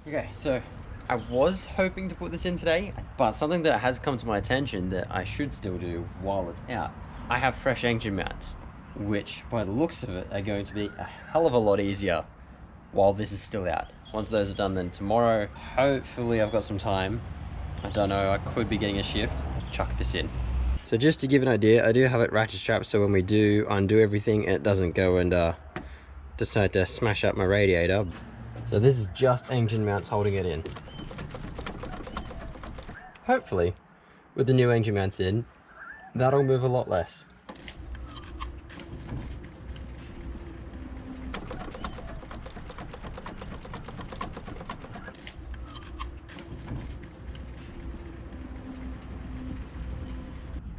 Okay, so I was hoping to put this in today, but something that has come to my attention that I should still do while it's out. I have fresh engine mounts, which by the looks of it are going to be a hell of a lot easier while this is still out. Once those are done, then tomorrow, hopefully I've got some time. I don't know, I could be getting a shift. Chuck this in. So just to give an idea, I do have it ratchet strapped so when we do undo everything, it doesn't go and decide to smash up my radiator. So this is just engine mounts holding it in. Hopefully, with the new engine mounts in, that'll move a lot less.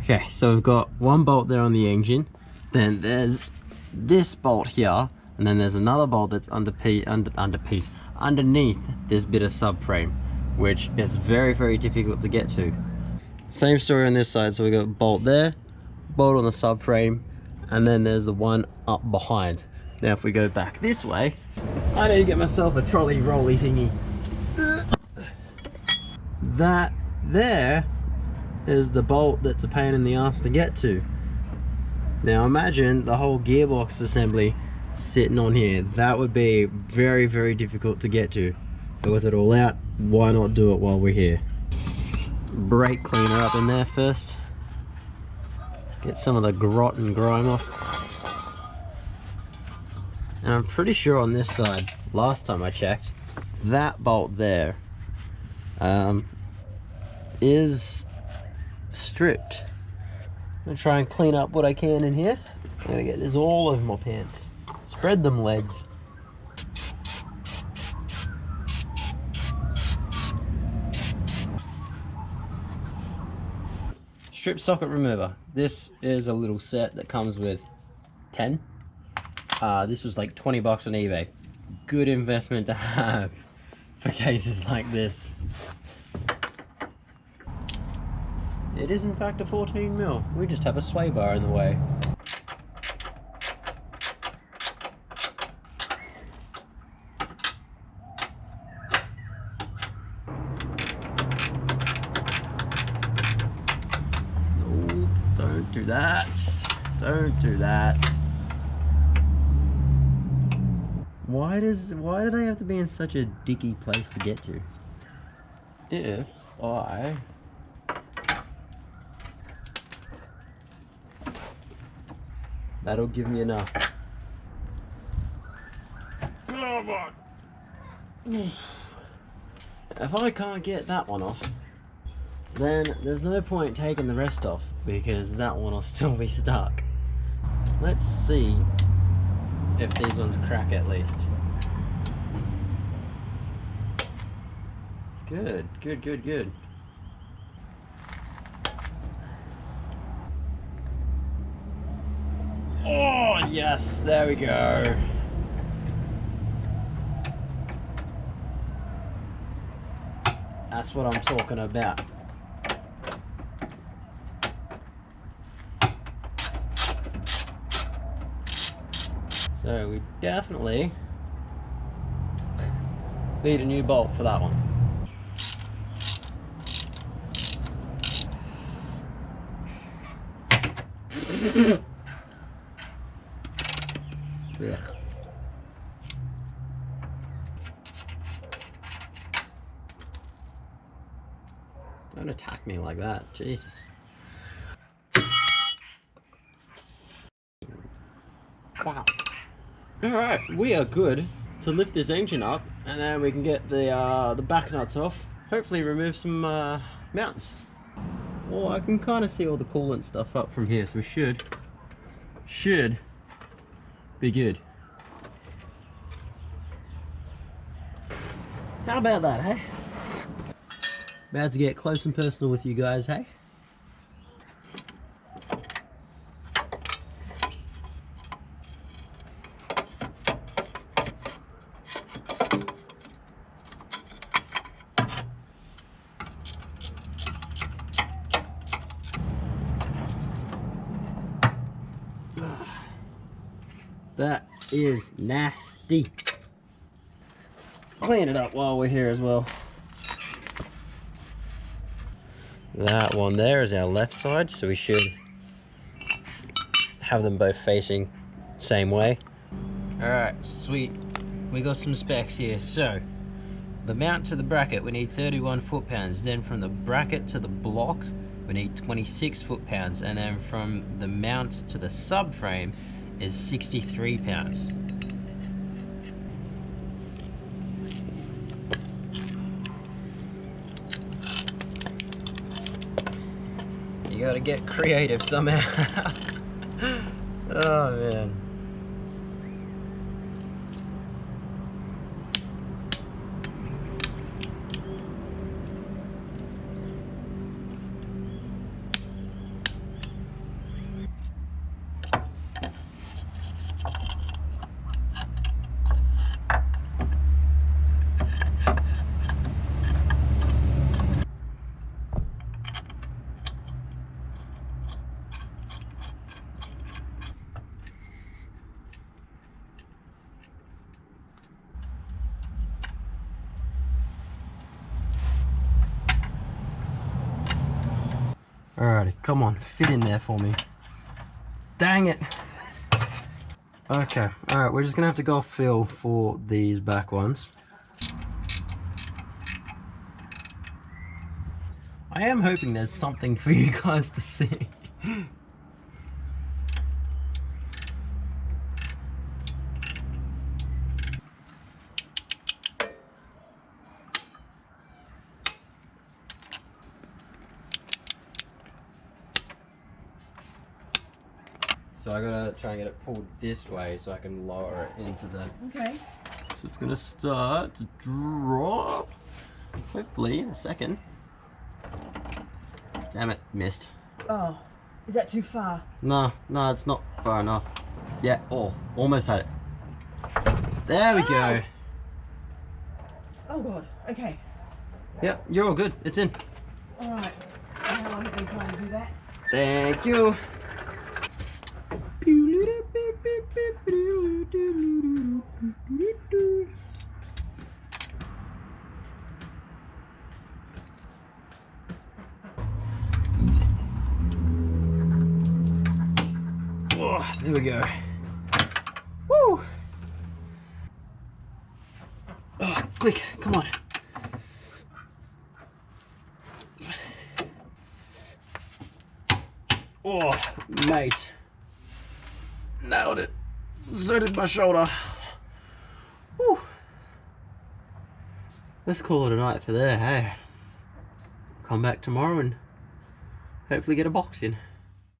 Okay, so we've got one bolt there on the engine, then there's this bolt here, and then there's another bolt that's underneath this bit of subframe, which is very, very difficult to get to. Same story on this side, so we got a bolt there, bolt on the subframe, and then there's the one up behind. Now if we go back this way, I need to get myself a trolley rolly thingy. That there is the bolt that's a pain in the ass to get to. Now imagine the whole gearbox assembly sitting on here. That would be very, very difficult to get to. But with it all out, why not do it while we're here? Brake cleaner up in there first. Get some of the grot and grime off. And I'm pretty sure on this side, last time I checked, that bolt there is stripped. I'm gonna try and clean up what I can in here. I'm gonna get this all over my pants. Spread them legs. Strip socket remover. This is a little set that comes with 10. This was like 20 bucks on eBay. Good investment to have for cases like this. It is in fact a 14mm. We just have a sway bar in the way. No, don't do that. Don't do that. Why do they have to be in such a dicky place to get to? If I that'll give me enough. If I can't get that one off, then there's no point taking the rest off because that one will still be stuck. Let's see if these ones crack at least. Good, good, good, good. Oh, yes, there we go. That's what I'm talking about. So we definitely need a new bolt for that one. Ugh. Don't attack me like that, Jesus. Wow. Alright, we are good to lift this engine up and then we can get the back nuts off. Hopefully remove some mounts. Well, I can kind of see all the coolant stuff up from here, so we should be good. How about that, hey? About to get close and personal with you guys, hey? That is nasty. Oh clean it up while we're here as well. That one there is our left side, so we should have them both facing same way. Alright, sweet. We got some specs here. So, the mount to the bracket, we need 31 foot-pounds. Then from the bracket to the block, we need 26 foot-pounds. And then from the mount to the subframe is 63 pounds. You gotta get creative somehow. Oh man. Alrighty, come on, fit in there for me. Dang it! Okay, alright, we're just gonna have to go feel for these back ones. I am hoping there's something for you guys to see. So I gotta try and get it pulled this way so I can lower it into the... Okay. So it's gonna start to drop. Hopefully in a second. Damn it, missed. Oh, is that too far? No, it's not far enough. Yeah, oh, almost had it. There we go. Oh God, okay. Yep, you're all good. It's in. All right. How long have you been trying to do that? Thank you. Oh, there we go. Woo! Oh, click, come on. Oh, mate. Nailed it. So did my shoulder. Woo. Let's call it a night for there, hey? Come back tomorrow and hopefully get a box in.